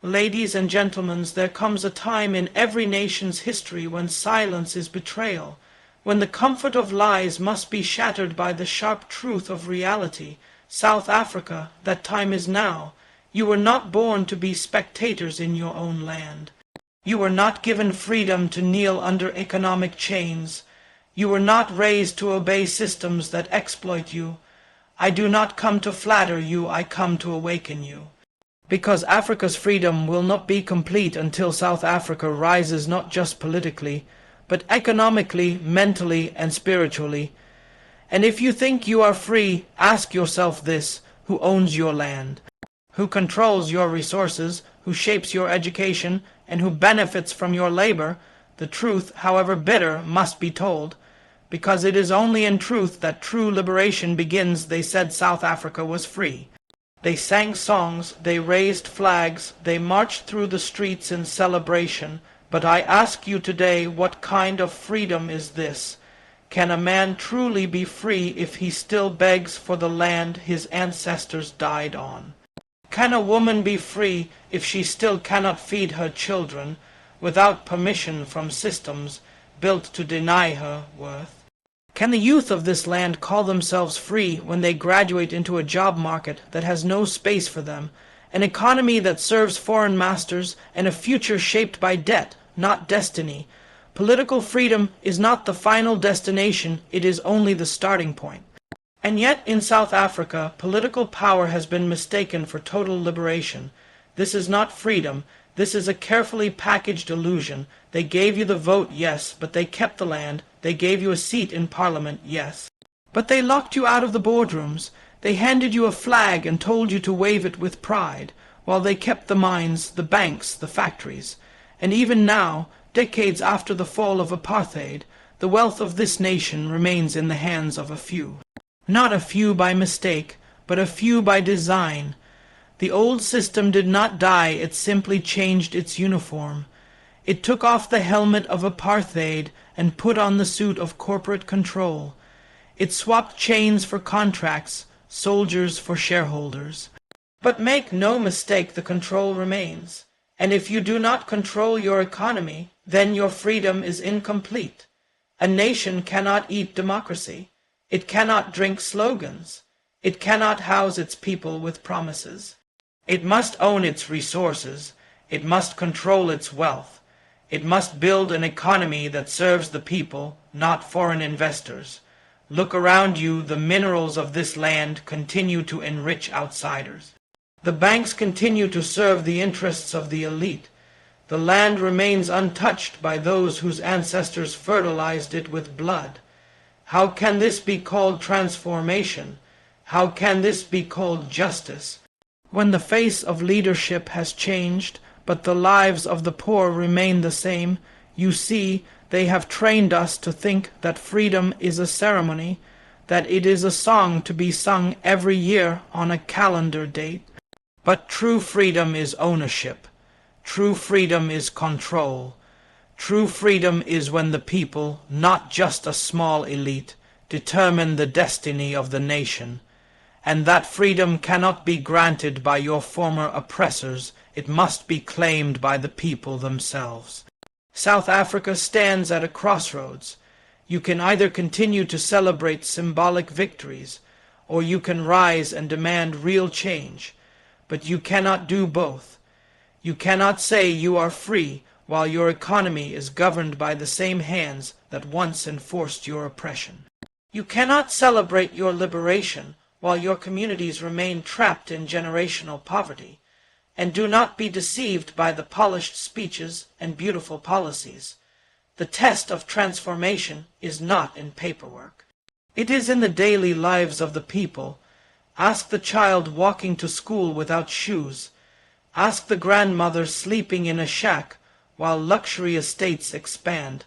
Ladies and gentlemen, there comes a time in every nation's history when silence is betrayal, when the comfort of lies must be shattered by the sharp truth of reality. South Africa, that time is now. You were not born to be spectators in your own land. You were not given freedom to kneel under economic chains. You were not raised to obey systems that exploit you. I do not come to flatter you, I come to awaken you. Because Africa's freedom will not be complete until South Africa rises not just politically, but economically, mentally, and spiritually. And if you think you are free, ask yourself this: who owns your land? Who controls your resources? Who shapes your education? And who benefits from your labor? The truth, however bitter, must be told. Because it is only in truth that true liberation begins. They said South Africa was free. They sang songs, they raised flags, they marched through the streets in celebration. But I ask you today, what kind of freedom is this? Can a man truly be free if he still begs for the land his ancestors died on? Can a woman be free if she still cannot feed her children without permission from systems built to deny her worth? Can the youth of this land call themselves free when they graduate into a job market that has no space for them, an economy that serves foreign masters, and a future shaped by debt, not destiny? Political freedom is not the final destination, it is only the starting point. And yet in South Africa, political power has been mistaken for total liberation. This is not freedom. This is a carefully packaged illusion. They gave you the vote, yes, but they kept the land. They gave you a seat in Parliament, yes, but they locked you out of the boardrooms. They handed you a flag and told you to wave it with pride, while they kept the mines, the banks, the factories. And even now, decades after the fall of apartheid, the wealth of this nation remains in the hands of a few. Not a few by mistake, but a few by design. The old system did not die, it simply changed its uniform. It took off the helmet of apartheid and put on the suit of corporate control. It swapped chains for contracts, soldiers for shareholders. But make no mistake, the control remains. And if you do not control your economy, then your freedom is incomplete. A nation cannot eat democracy. It cannot drink slogans. It cannot house its people with promises. It must own its resources. It must control its wealth. It must build an economy that serves the people, not foreign investors. Look around you, the minerals of this land continue to enrich outsiders. The banks continue to serve the interests of the elite. The land remains untouched by those whose ancestors fertilized it with blood. How can this be called transformation? How can this be called justice? When the face of leadership has changed, but the lives of the poor remain the same, you see, they have trained us to think that freedom is a ceremony, that it is a song to be sung every year on a calendar date. But true freedom is ownership. True freedom is control. True freedom is when the people, not just a small elite, determine the destiny of the nation. And that freedom cannot be granted by your former oppressors. It must be claimed by the people themselves. South Africa stands at a crossroads. You can either continue to celebrate symbolic victories, or you can rise and demand real change. But you cannot do both. You cannot say you are free while your economy is governed by the same hands that once enforced your oppression. You cannot celebrate your liberation while your communities remain trapped in generational poverty. And do not be deceived by the polished speeches and beautiful policies. The test of transformation is not in paperwork. It is in the daily lives of the people. Ask the child walking to school without shoes. Ask the grandmother sleeping in a shack while luxury estates expand.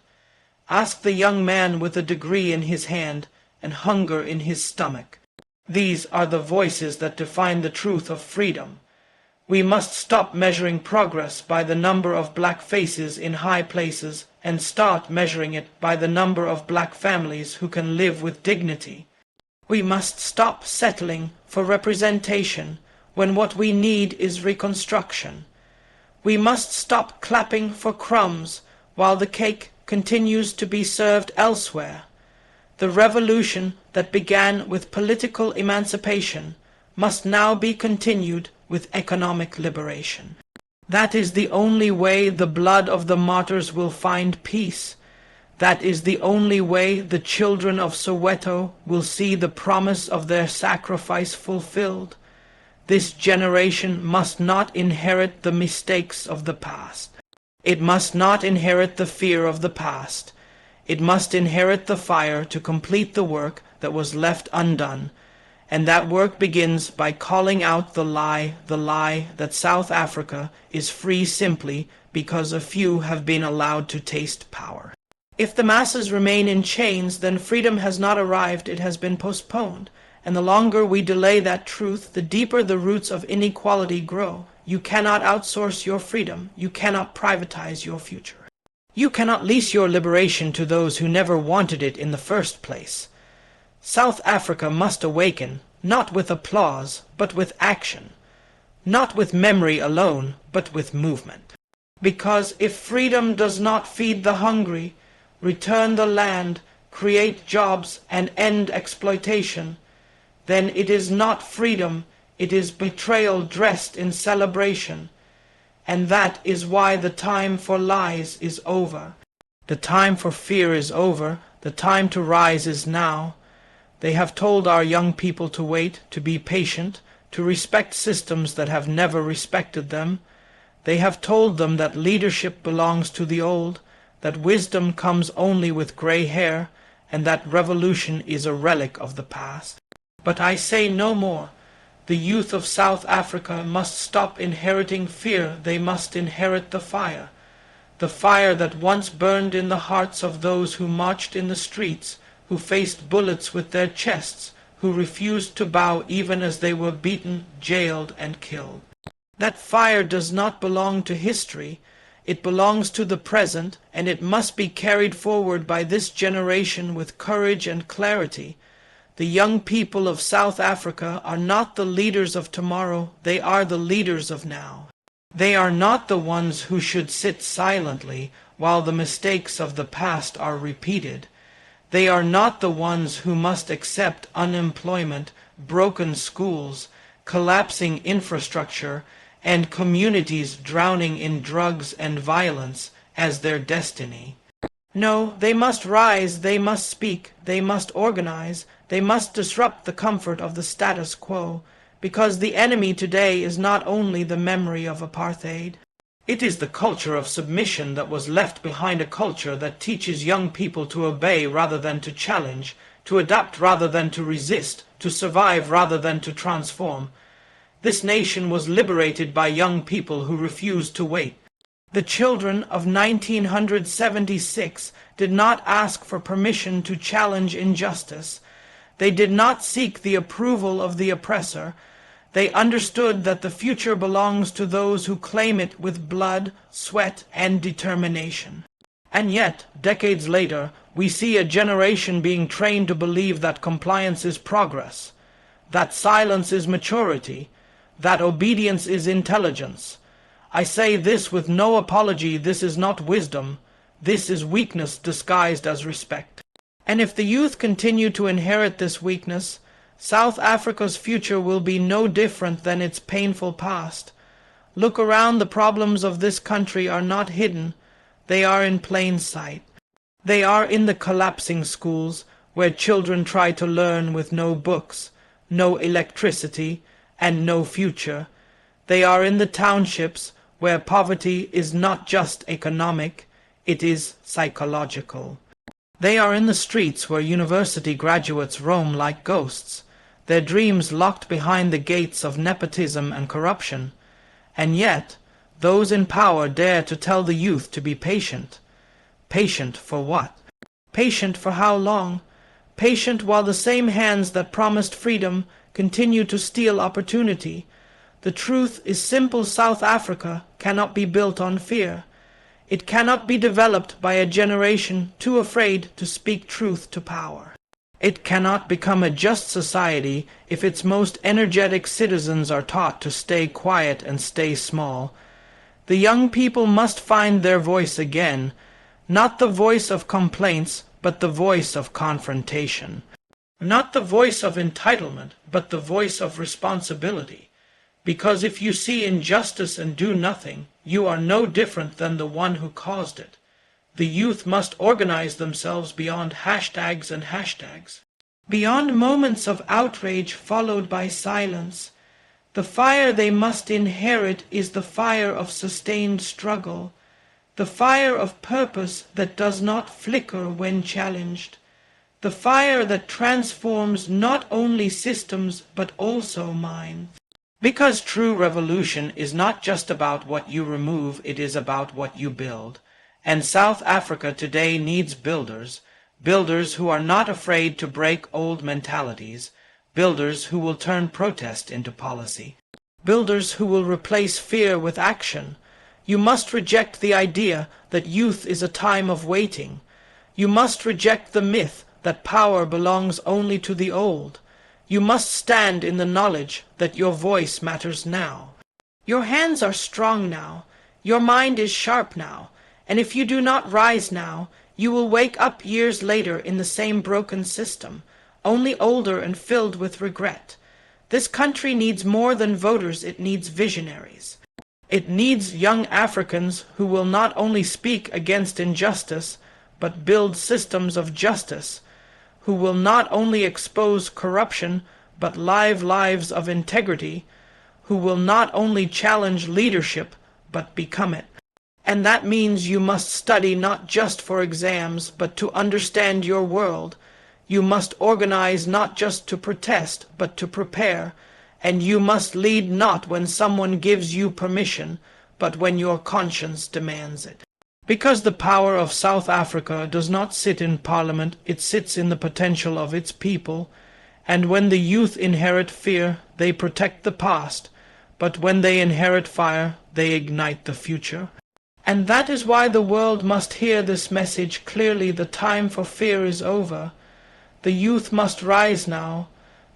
Ask the young man with a degree in his hand and hunger in his stomach. These are the voices that define the truth of freedom. We must stop measuring progress by the number of black faces in high places and start measuring it by the number of black families who can live with dignity. We must stop settling for representation when what we need is reconstruction. We must stop clapping for crumbs while the cake continues to be served elsewhere. The revolution that began with political emancipation must now be continued with economic liberation. That is the only way the blood of the martyrs will find peace. That is the only way the children of Soweto will see the promise of their sacrifice fulfilled. This generation must not inherit the mistakes of the past. It must not inherit the fear of the past. It must inherit the fire to complete the work that was left undone, and that work begins by calling out the lie that South Africa is free simply because a few have been allowed to taste power. If the masses remain in chains, then freedom has not arrived, it has been postponed. And the longer we delay that truth, the deeper the roots of inequality grow. You cannot outsource your freedom. You cannot privatize your future. You cannot lease your liberation to those who never wanted it in the first place. South Africa must awaken, not with applause, but with action. Not with memory alone, but with movement. Because if freedom does not feed the hungry, return the land, create jobs, and end exploitation, then it is not freedom, it is betrayal dressed in celebration. And that is why the time for lies is over. The time for fear is over, the time to rise is now. They have told our young people to wait, to be patient, to respect systems that have never respected them. They have told them that leadership belongs to the old, that wisdom comes only with gray hair, and that revolution is a relic of the past. But I say no more. The youth of South Africa must stop inheriting fear. They must inherit the fire that once burned in the hearts of those who marched in the streets, who faced bullets with their chests, who refused to bow even as they were beaten, jailed, and killed. That fire does not belong to history. It belongs to the present, and it must be carried forward by this generation with courage and clarity. The young people of South Africa are not the leaders of tomorrow, they are the leaders of now. They are not the ones who should sit silently while the mistakes of the past are repeated. They are not the ones who must accept unemployment, broken schools, collapsing infrastructure, and communities drowning in drugs and violence as their destiny. No, they must rise, they must speak, they must organize, they must disrupt the comfort of the status quo, because the enemy today is not only the memory of apartheid. It is the culture of submission that was left behind a culture that teaches young people to obey rather than to challenge, to adapt rather than to resist, to survive rather than to transform. This nation was liberated by young people who refused to wait. The children of 1976 did not ask for permission to challenge injustice. They did not seek the approval of the oppressor. They understood that the future belongs to those who claim it with blood, sweat, and determination. And yet, decades later, we see a generation being trained to believe that compliance is progress, that silence is maturity, that obedience is intelligence. I say this with no apology. This is not wisdom. This is weakness disguised as respect. And if the youth continue to inherit this weakness, South Africa's future will be no different than its painful past. Look around, the problems of this country are not hidden. They are in plain sight. They are in the collapsing schools, where children try to learn with no books, no electricity, and no future. They are in the townships, where poverty is not just economic, it is psychological. They are in the streets where university graduates roam like ghosts, their dreams locked behind the gates of nepotism and corruption. And yet, those in power dare to tell the youth to be patient. Patient for what? Patient for how long? Patient while the same hands that promised freedom continue to steal opportunity. The truth is simple. South Africa cannot be built on fear. It cannot be developed by a generation too afraid to speak truth to power. It cannot become a just society if its most energetic citizens are taught to stay quiet and stay small. The young people must find their voice again, not the voice of complaints, but the voice of confrontation. Not the voice of entitlement, but the voice of responsibility. Because if you see injustice and do nothing, you are no different than the one who caused it. The youth must organize themselves beyond hashtags and hashtags. Beyond moments of outrage followed by silence. The fire they must inherit is the fire of sustained struggle, the fire of purpose that does not flicker when challenged, the fire that transforms not only systems but also minds. Because true revolution is not just about what you remove, it is about what you build. And South Africa today needs builders, builders who are not afraid to break old mentalities, builders who will turn protest into policy, builders who will replace fear with action. You must reject the idea that youth is a time of waiting. You must reject the myth that power belongs only to the old. You must stand in the knowledge that your voice matters now. Your hands are strong now. Your mind is sharp now. And if you do not rise now, you will wake up years later in the same broken system, only older and filled with regret. This country needs more than voters, it needs visionaries. It needs young Africans who will not only speak against injustice, but build systems of justice, who will not only expose corruption, but live lives of integrity, who will not only challenge leadership, but become it. And that means you must study not just for exams, but to understand your world. You must organize not just to protest, but to prepare. And you must lead not when someone gives you permission, but when your conscience demands it. Because the power of South Africa does not sit in Parliament, it sits in the potential of its people. And when the youth inherit fear, they protect the past. But when they inherit fire, they ignite the future. And that is why the world must hear this message clearly. The time for fear is over. The youth must rise now.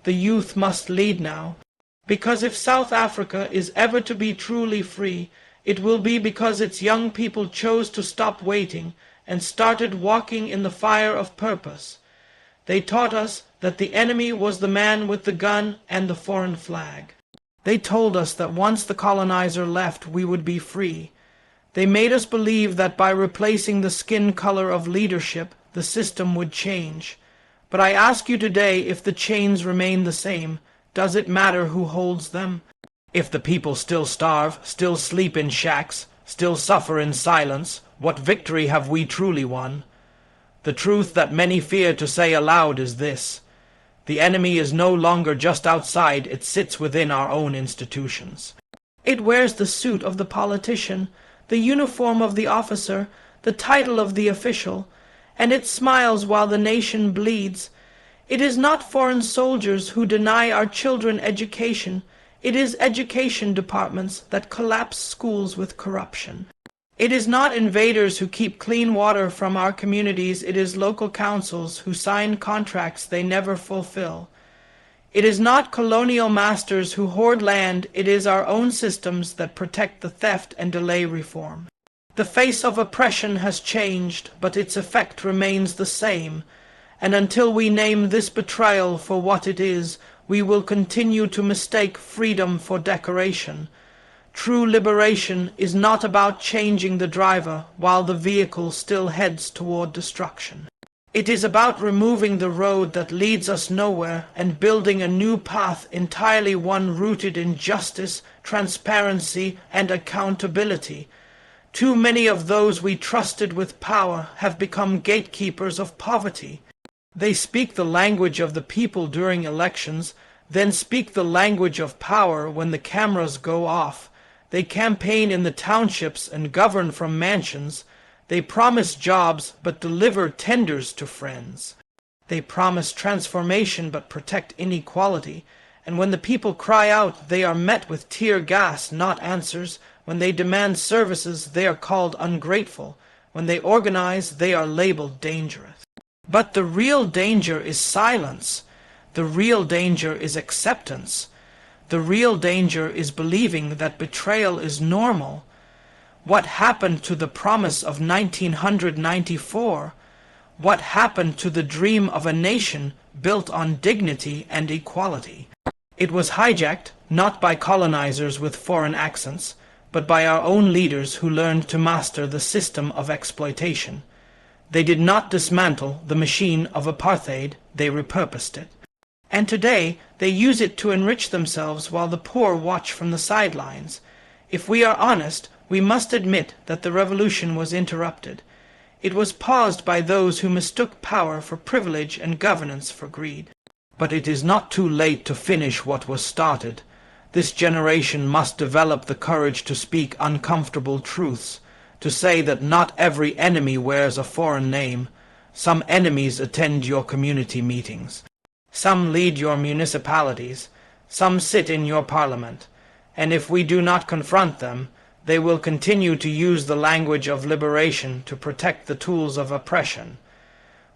The youth must lead now. Because if South Africa is ever to be truly free, it will be because its young people chose to stop waiting and started walking in the fire of purpose. They taught us that the enemy was the man with the gun and the foreign flag. They told us that once the colonizer left, we would be free. They made us believe that by replacing the skin color of leadership, the system would change. But I ask you today, if the chains remain the same, does it matter who holds them? If the people still starve, still sleep in shacks, still suffer in silence, what victory have we truly won? The truth that many fear to say aloud is this: the enemy is no longer just outside, it sits within our own institutions. It wears the suit of the politician, the uniform of the officer, the title of the official, and it smiles while the nation bleeds. It is not foreign soldiers who deny our children education. It is education departments that collapse schools with corruption. It is not invaders who keep clean water from our communities. It is local councils who sign contracts they never fulfill. It is not colonial masters who hoard land. It is our own systems that protect the theft and delay reform. The face of oppression has changed, but its effect remains the same. And until we name this betrayal for what it is, we will continue to mistake freedom for decoration. True liberation is not about changing the driver while the vehicle still heads toward destruction. It is about removing the road that leads us nowhere and building a new path, entirely one rooted in justice, transparency, and accountability. Too many of those we trusted with power have become gatekeepers of poverty. They speak the language of the people during elections, then speak the language of power when the cameras go off. They campaign in the townships and govern from mansions. They promise jobs but deliver tenders to friends. They promise transformation but protect inequality. And when the people cry out, they are met with tear gas, not answers. When they demand services, they are called ungrateful. When they organize, they are labeled dangerous. But the real danger is silence. The real danger is acceptance. The real danger is believing that betrayal is normal. What happened to the promise of 1994? What happened to the dream of a nation built on dignity and equality? It was hijacked, not by colonizers with foreign accents, but by our own leaders who learned to master the system of exploitation. They did not dismantle the machine of apartheid, they repurposed it. And today they use it to enrich themselves while the poor watch from the sidelines. If we are honest, we must admit that the revolution was interrupted. It was paused by those who mistook power for privilege and governance for greed. But it is not too late to finish what was started. This generation must develop the courage to speak uncomfortable truths, to say that not every enemy wears a foreign name. Some enemies attend your community meetings. Some lead your municipalities. Some sit in your parliament. And if we do not confront them, they will continue to use the language of liberation to protect the tools of oppression.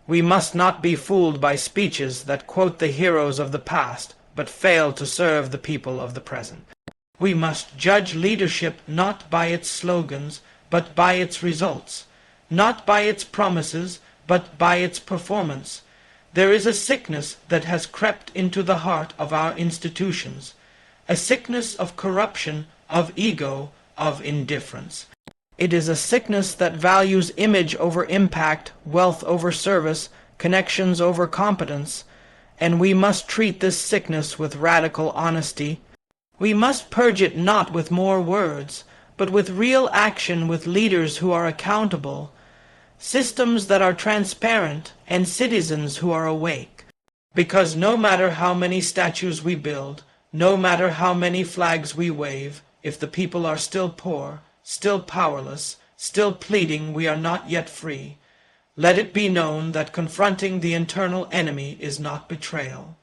We must not be fooled by speeches that quote the heroes of the past, but fail to serve the people of the present. We must judge leadership not by its slogans, but by its results, not by its promises, but by its performance. There is a sickness that has crept into the heart of our institutions, a sickness of corruption, of ego, of indifference. It is a sickness that values image over impact, wealth over service, connections over competence, and we must treat this sickness with radical honesty. We must purge it not with more words, but with real action, with leaders who are accountable, systems that are transparent, and citizens who are awake. Because no matter how many statues we build, no matter how many flags we wave, if the people are still poor, still powerless, still pleading we are not yet free, let it be known that confronting the internal enemy is not betrayal.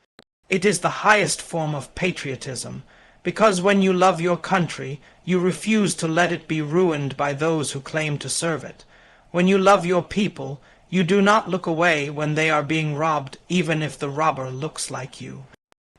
It is the highest form of patriotism, because when you love your country, you refuse to let it be ruined by those who claim to serve it. When you love your people, you do not look away when they are being robbed, even if the robber looks like you.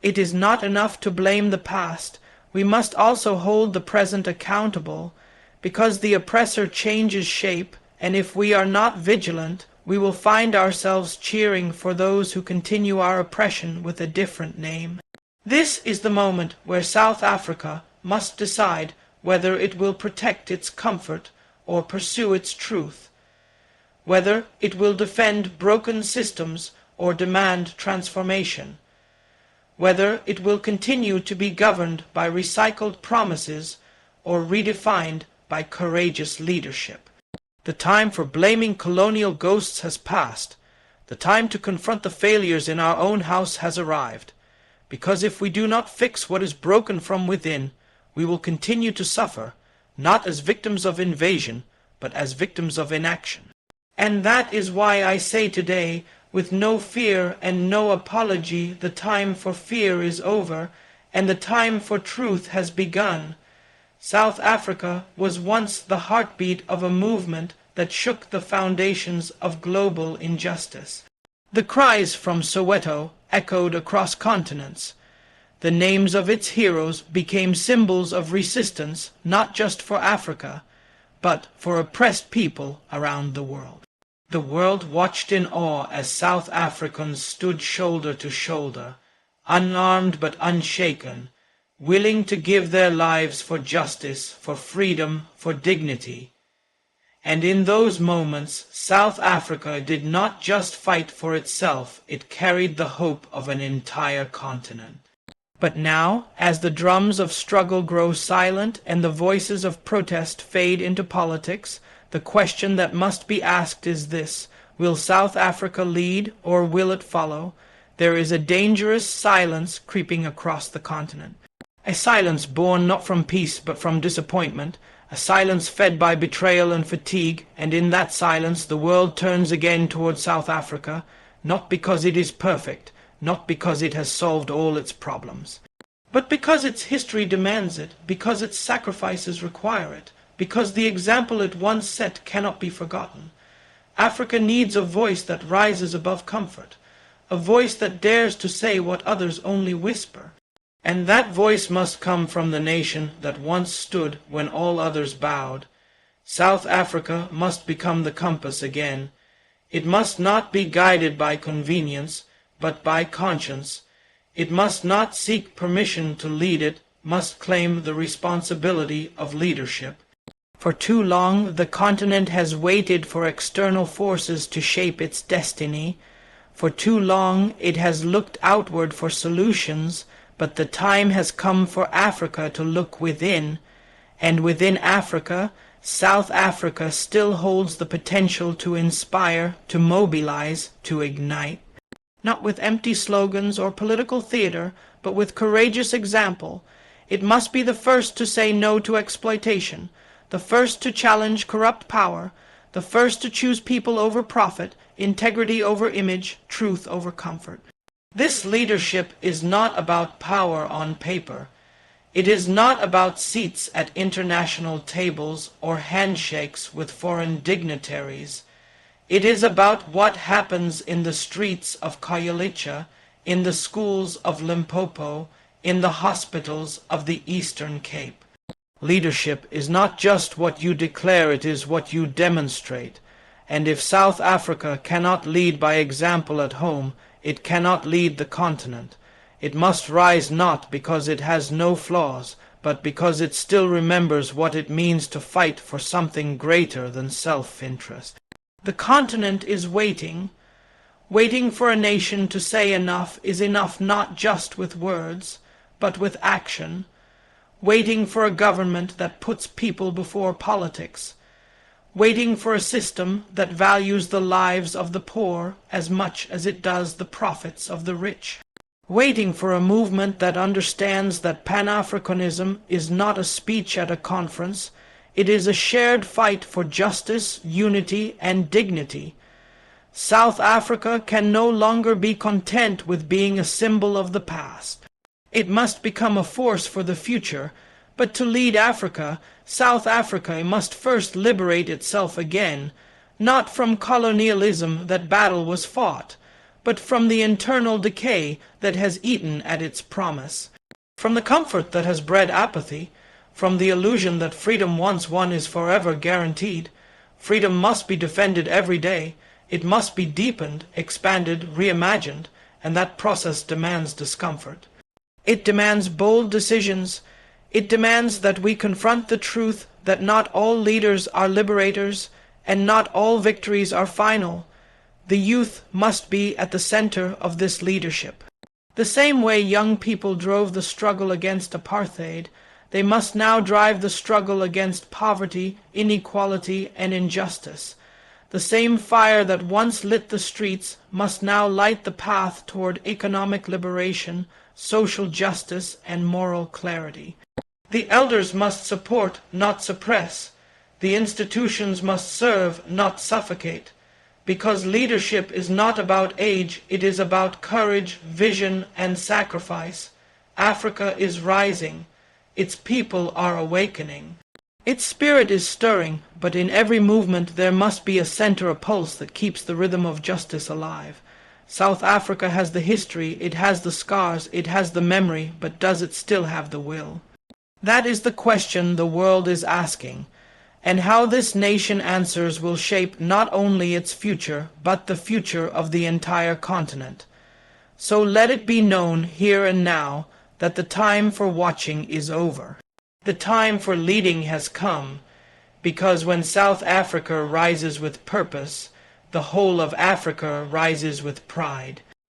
It is not enough to blame the past. We must also hold the present accountable, because the oppressor changes shape, and if we are not vigilant, we will find ourselves cheering for those who continue our oppression with a different name. This is the moment where South Africa must decide whether it will protect its comfort or pursue its truth, whether it will defend broken systems or demand transformation, whether it will continue to be governed by recycled promises or redefined by courageous leadership. The time for blaming colonial ghosts has passed. The time to confront the failures in our own house has arrived. Because if we do not fix what is broken from within, we will continue to suffer, not as victims of invasion, but as victims of inaction. And that is why I say today, with no fear and no apology, the time for fear is over, and the time for truth has begun. South Africa was once the heartbeat of a movement that shook the foundations of global injustice. The cries from Soweto echoed across continents. The names of its heroes became symbols of resistance, not just for Africa, but for oppressed people around the world. The world watched in awe as South Africans stood shoulder to shoulder, unarmed but unshaken, willing to give their lives for justice, for freedom, for dignity. And in those moments, South Africa did not just fight for itself, it carried the hope of an entire continent. But now, as the drums of struggle grow silent and the voices of protest fade into politics, the question that must be asked is this: will South Africa lead or will it follow? There is a dangerous silence creeping across the continent. A silence born not from peace but from disappointment, a silence fed by betrayal and fatigue, and in that silence the world turns again toward South Africa, not because it is perfect, not because it has solved all its problems, but because its history demands it, because its sacrifices require it, because the example it once set cannot be forgotten. Africa needs a voice that rises above comfort, a voice that dares to say what others only whisper. And that voice must come from the nation that once stood when all others bowed, South Africa must become the compass again. It must not be guided by convenience, but by conscience. It must not seek permission to lead, it must claim the responsibility of leadership. For too long the continent has waited for external forces to shape its destiny. For too long it has looked outward for solutions, but the time has come for Africa to look within, and within Africa, South Africa still holds the potential to inspire, to mobilize, to ignite. Not with empty slogans or political theater, but with courageous example. It must be the first to say no to exploitation, the first to challenge corrupt power, the first to choose people over profit, integrity over image, truth over comfort. This leadership is not about power on paper. It is not about seats at international tables or handshakes with foreign dignitaries. It is about what happens in the streets of Khayelitsha, in the schools of Limpopo, in the hospitals of the Eastern Cape. Leadership is not just what you declare, it is what you demonstrate. And if South Africa cannot lead by example at home, it cannot lead the continent. It must rise not because it has no flaws, but because it still remembers what it means to fight for something greater than self-interest. The continent is waiting. Waiting for a nation to say enough is enough not just with words, but with action. Waiting for a government that puts people before politics. Waiting for a system that values the lives of the poor as much as it does the profits of the rich. Waiting for a movement that understands that Pan-Africanism is not a speech at a conference. It is a shared fight for justice, unity, and dignity. South Africa can no longer be content with being a symbol of the past. It must become a force for the future, but to lead Africa, South Africa must first liberate itself again, not from colonialism that battle was fought, but from the internal decay that has eaten at its promise, from the comfort that has bred apathy, from the illusion that freedom once won is forever guaranteed. Freedom must be defended every day. It must be deepened, expanded, reimagined, and that process demands discomfort. It demands bold decisions. It demands that we confront the truth that not all leaders are liberators, and not all victories are final. The youth must be at the center of this leadership. The same way young people drove the struggle against apartheid, they must now drive the struggle against poverty, inequality, and injustice. The same fire that once lit the streets must now light the path toward economic liberation, social justice, and moral clarity. The elders must support, not suppress. The institutions must serve, not suffocate. Because leadership is not about age, it is about courage, vision, and sacrifice. Africa is rising. Its people are awakening. Its spirit is stirring, but in every movement there must be a center, a pulse that keeps the rhythm of justice alive. South Africa has the history, it has the scars, it has the memory, but does it still have the will? That is the question the world is asking, and how this nation answers will shape not only its future, but the future of the entire continent. So let it be known here and now that the time for watching is over. The time for leading has come, because when South Africa rises with purpose, the whole of Africa rises with pride.